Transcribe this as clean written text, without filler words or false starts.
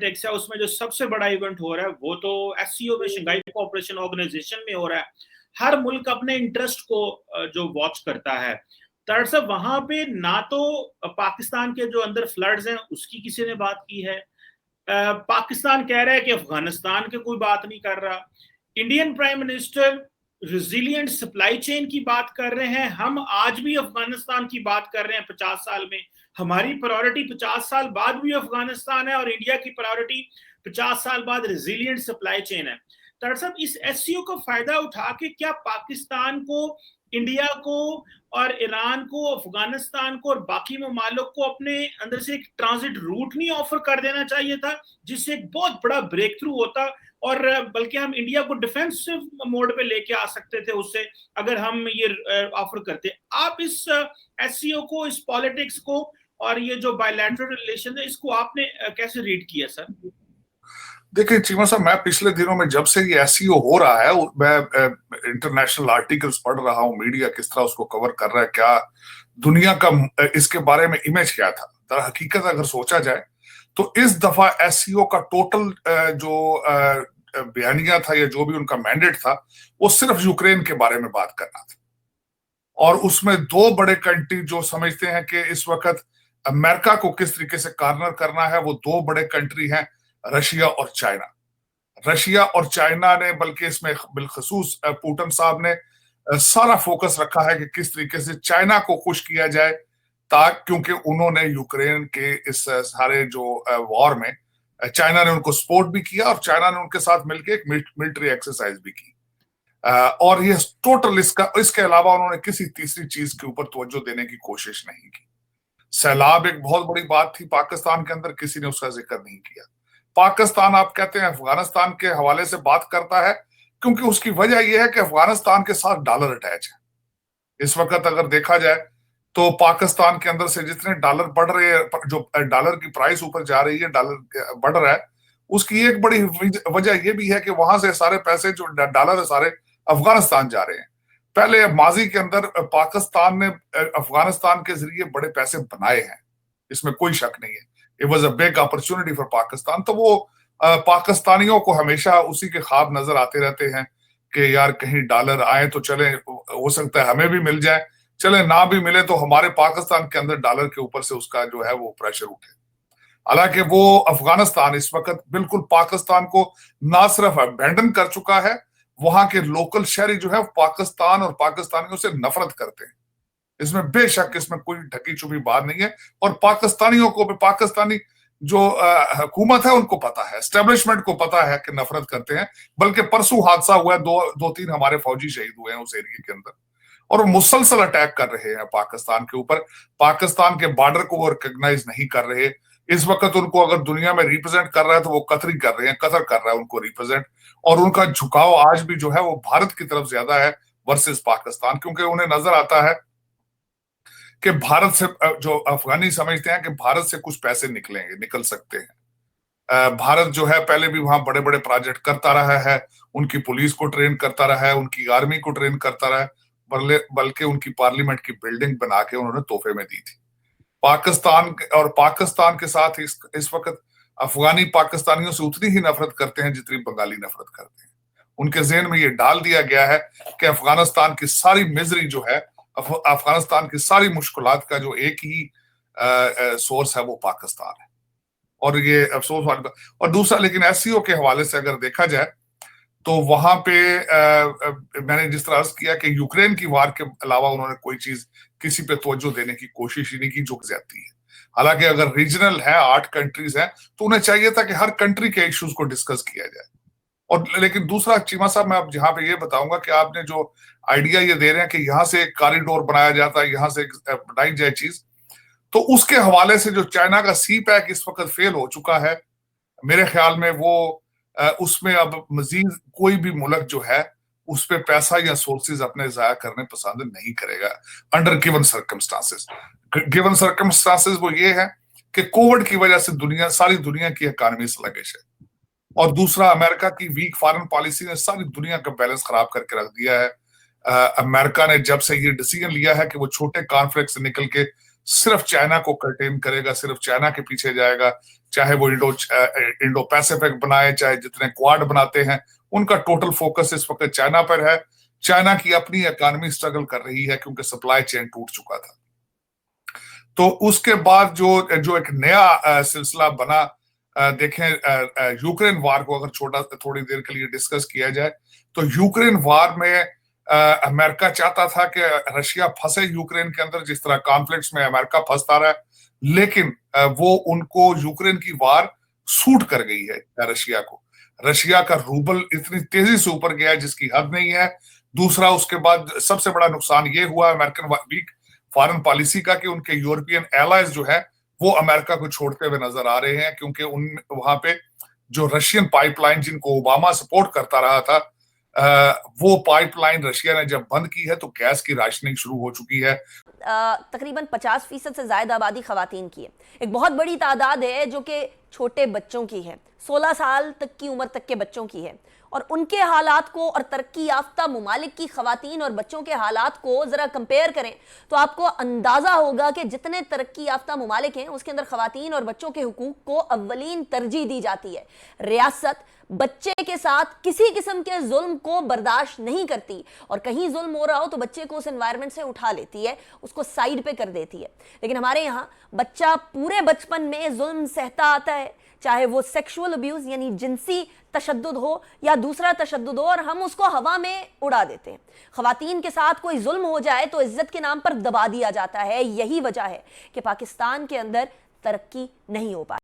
Politics है उसमें जो सबसे बड़ा इवेंट हो रहा है वो तो एससीओ में, शंघाई कोऑपरेशन ऑर्गेनाइजेशन में हो रहा है। हर मुल्क अपने इंटरेस्ट को जो वॉच करता है। दरअसल वहां पे ना तो पाकिस्तान के जो अंदर फ्लड्स हैं उसकी किसी ने बात की है। पाकिस्तान कह रहा है कि अफगानिस्तान के कोई बात नहीं कर रहा। Indian prime minister resilient supply chain की बात कर रहे हैं। हम आज भी अफगानिस्तान की बात कर रहे हैं 50 साल में। हमारी प्रायोरिटी 50 साल बाद भी अफगानिस्तान है और इंडिया की प्रायोरिटी 50 साल बाद रिजिलियंट सप्लाई चेन है। दरअसल इस एससीओ का फायदा उठा के क्या पाकिस्तान को, इंडिया को और ईरान को, अफगानिस्तान को और बाकी ममालिक को अपने अंदर से एक ट्रांजिट रूट नहीं ऑफर कर देना चाहिए था, जिससे एक बहुत बड़ा ब्रेक थ्रू होता और बल्कि हम इंडिया को डिफेंसिव मोड पे लेके आ सकते थे उससे, अगर हम ये ऑफर करते। आप इस एससीओ को, इस पॉलिटिक्स को और ये जो बायलैटरल रिलेशन है इसको आपने कैसे रीड किया सर? देखिए चीमा साहब, मैं पिछले दिनों में जब से ये एसईओ हो रहा है मैं इंटरनेशनल आर्टिकल्स पढ़ रहा हूँ, मीडिया किस तरह उसको कवर कर रहा है, क्या दुनिया का इसके बारे में इमेज क्या था। दर हकीकत अगर सोचा जाए तो इस दफा एसईओ का टोटल जो बयानिया था या जो भी उनका मैंडेट था वो सिर्फ यूक्रेन के बारे में बात करना था। और उसमें दो बड़े कंट्री जो समझते हैं कि इस वक्त अमेरिका को किस तरीके से कार्नर करना है, वो दो बड़े कंट्री हैं, रशिया और चाइना। रशिया और चाइना ने, बल्कि इसमें बिलखसूस पुतिन साहब ने सारा फोकस रखा है कि किस तरीके से चाइना को खुश किया जाए, क्योंकि उन्होंने यूक्रेन के इस सारे जो वॉर में चाइना ने उनको सपोर्ट भी किया और चाइना ने उनके साथ मिलकर एक मिलिट्री एक्सरसाइज भी की। और ये टोटल इसके अलावा उन्होंने किसी तीसरी चीज के ऊपर तवज्जो देने की कोशिश नहीं की। सैलाब एक बहुत बड़ी बात थी पाकिस्तान के अंदर, किसी ने उसका जिक्र नहीं किया। पाकिस्तान आप कहते हैं अफगानिस्तान के हवाले से बात करता है क्योंकि उसकी वजह यह है कि अफगानिस्तान के साथ डॉलर अटैच है। इस वक्त अगर देखा जाए तो पाकिस्तान के अंदर से जितने डॉलर बढ़ रहे हैं, जो डॉलर की प्राइस ऊपर जा रही है, डॉलर बढ़ रहा है, उसकी एक बड़ी वजह यह भी है कि वहां से सारे पैसे जो डॉलर है सारे अफगानिस्तान जा रहे हैं। पहले माजी के अंदर पाकिस्तान ने अफगानिस्तान के जरिए बड़े पैसे बनाए हैं, इसमें कोई शक नहीं है। It was a big opportunity for Pakistan. तो वो पाकिस्तानियों को हमेशा उसी के ख्वाब नजर आते रहते हैं कि यार कहीं डॉलर आए तो चले, हो सकता है हमें भी मिल जाए, चले ना भी मिले तो हमारे पाकिस्तान के अंदर डॉलर के ऊपर से उसका जो है वो प्रेशर उठे। हालांकि वो अफगानिस्तान इस वक्त बिल्कुल पाकिस्तान को ना सिर्फ अबैंडन कर चुका है, वहां के लोकल शहरी जो है पाकिस्तान और पाकिस्तानियों से नफरत करते हैं। इसमें बेशक इसमें कोई ढकी छुपी बात नहीं है। और पाकिस्तानियों को भी, पाकिस्तानी जो हुकूमत है उनको पता है, एस्टेब्लिशमेंट को पता है कि नफरत करते हैं। बल्कि परसों हादसा हुआ है, दो तीन हमारे फौजी शहीद हुए हैं उस एरिया के अंदर, और वो मुसलसल अटैक कर रहे हैं पाकिस्तान के ऊपर। पाकिस्तान के बॉर्डर को वो रिकॉग्नाइज नहीं कर रहे। इस वक्त उनको अगर दुनिया में रिप्रेजेंट कर रहा है तो वो कतरी कर रहे हैं, कतर कर रहा है उनको रिप्रेजेंट। और उनका झुकाव आज भी जो है वो भारत की तरफ ज्यादा है वर्सेस पाकिस्तान, क्योंकि उन्हें नजर आता है कि भारत से, जो अफगानी समझते हैं कि भारत से कुछ पैसे निकल सकते हैं। भारत जो है पहले भी वहां बड़े बड़े प्रोजेक्ट करता रहा है, उनकी पुलिस को ट्रेन करता रहा है, उनकी आर्मी को ट्रेन करता रहा है, बल्कि उनकी पार्लियामेंट की बिल्डिंग बना के उन्होंने तोहफे में दी थी। पाकिस्तान के साथ इस वक्त अफगानी पाकिस्तानियों से उतनी ही नफरत करते हैं जितनी बंगाली नफरत करते हैं। उनके जहन में ये डाल दिया गया है कि अफगानिस्तान की सारी मिजरी जो है, अफगानिस्तान की सारी मुश्किलात का जो एक ही सोर्स है वो पाकिस्तान है। और ये अफसोस वाली बात। और दूसरा, लेकिन एससीओ के हवाले से अगर देखा जाए तो वहां पे मैंने जिस तरह अर्ज किया कि यूक्रेन की वार के अलावा उन्होंने कोई चीज किसी पे तवज्जो देने की कोशिश ही नहीं की, जो ज्यादती है। हालांकि अगर रीजनल है, 8 कंट्रीज हैं, तो उन्हें चाहिए था कि हर कंट्री के इश्यूज को डिस्कस किया जाए। और लेकिन दूसरा चीमा साहब, मैं अब जहां पे ये बताऊंगा कि आपने जो आइडिया ये दे रहे हैं कि यहाँ से एक कॉरिडोर बनाया जाता है, यहाँ से बनाई जाए चीज, तो उसके हवाले से जो चाइना का सी पैक इस वक्त फेल हो चुका है, मेरे ख्याल में वो उसमें अब मजीद कोई भी मुल्क जो है उस पर पैसा या सोर्सेज अपने जाया करने पसंद नहीं करेगा under given circumstances. Given circumstances वो ये है कि कोविड की वजह से सारी दुनिया की इकॉनमी स्लगिश है, और दूसरा अमेरिका की वीक फॉरेन पॉलिसी ने सारी दुनिया का बैलेंस खराब करके रख दिया है। अमेरिका ने जब से ये डिसीजन लिया है कि वो छोटे कॉन्फ्लिक्ट से निकल के सिर्फ चाइना को कर्टेन करेगा, सिर्फ चाइना के पीछे जाएगा, चाहे वो इंडो पैसिफिक बनाए, चाहे जितने क्वाड बनाते हैं, उनका टोटल फोकस इस वक्त चाइना पर है। चाइना की अपनी इकोनॉमी स्ट्रगल कर रही है क्योंकि सप्लाई चेन टूट चुका था। तो उसके बाद जो एक नया सिलसिला बना, देखें यूक्रेन वार को अगर थोड़ी देर के लिए डिस्कस किया जाए, तो यूक्रेन वार में अमेरिका चाहता था कि रशिया फंसे यूक्रेन के अंदर, जिस तरह कॉन्फ्लिक्ट्स में अमेरिका फंसता रहा, लेकिन वो उनको यूक्रेन की वार सूट कर गई है रशिया को। रशिया का रूबल इतनी तेजी से ऊपर गया जिसकी हद नहीं है। दूसरा, उसके बाद सबसे बड़ा नुकसान ये हुआ अमेरिकन वीक फॉरेन पॉलिसी का कि उनके यूरोपियन एलाइज जो है वो अमेरिका को छोड़ते हुए नजर आ रहे हैं, क्योंकि वहां पे जो रशियन पाइपलाइन जिनको ओबामा सपोर्ट करता रहा था, वो पाइपलाइन रशिया ने जब बंद की है तो गैस की राशनिंग शुरू हो चुकी है। तकरीबन 50% से ज्यादा आबादी खवातीन की है। एक बहुत बड़ी तादाद है जो कि छोटे बच्चों की है, 16 साल तक की उम्र तक के बच्चों की है। और उनके हालात को और तरक्की याफ्ता मुमालिक की खवातीन और बच्चों के हालात को ज़रा कंपेयर करें तो आपको अंदाज़ा होगा कि जितने तरक्की याफ्ता मुमालिक हैं उसके अंदर खवातीन और बच्चों के हुकूक को अव्वलीन तरजीह दी जाती है। रियासत बच्चे के साथ किसी किस्म के जुल्म को बर्दाश्त नहीं करती, और कहीं जुल्म हो रहा हो तो बच्चे को उस एनवायरनमेंट से उठा लेती है, उसको साइड पे कर देती है। लेकिन हमारे यहाँ बच्चा पूरे बचपन में जुल्म सहता आता है, चाहे वो सेक्सुअल अब्यूज यानी जिनसी तशद्दुद हो या दूसरा तशद्दुद हो, और हम उसको हवा में उड़ा देते हैं। खवातीन के साथ कोई जुल्म हो जाए तो इज्जत के नाम पर दबा दिया जाता है। यही वजह है कि पाकिस्तान के अंदर तरक्की नहीं हो पाती।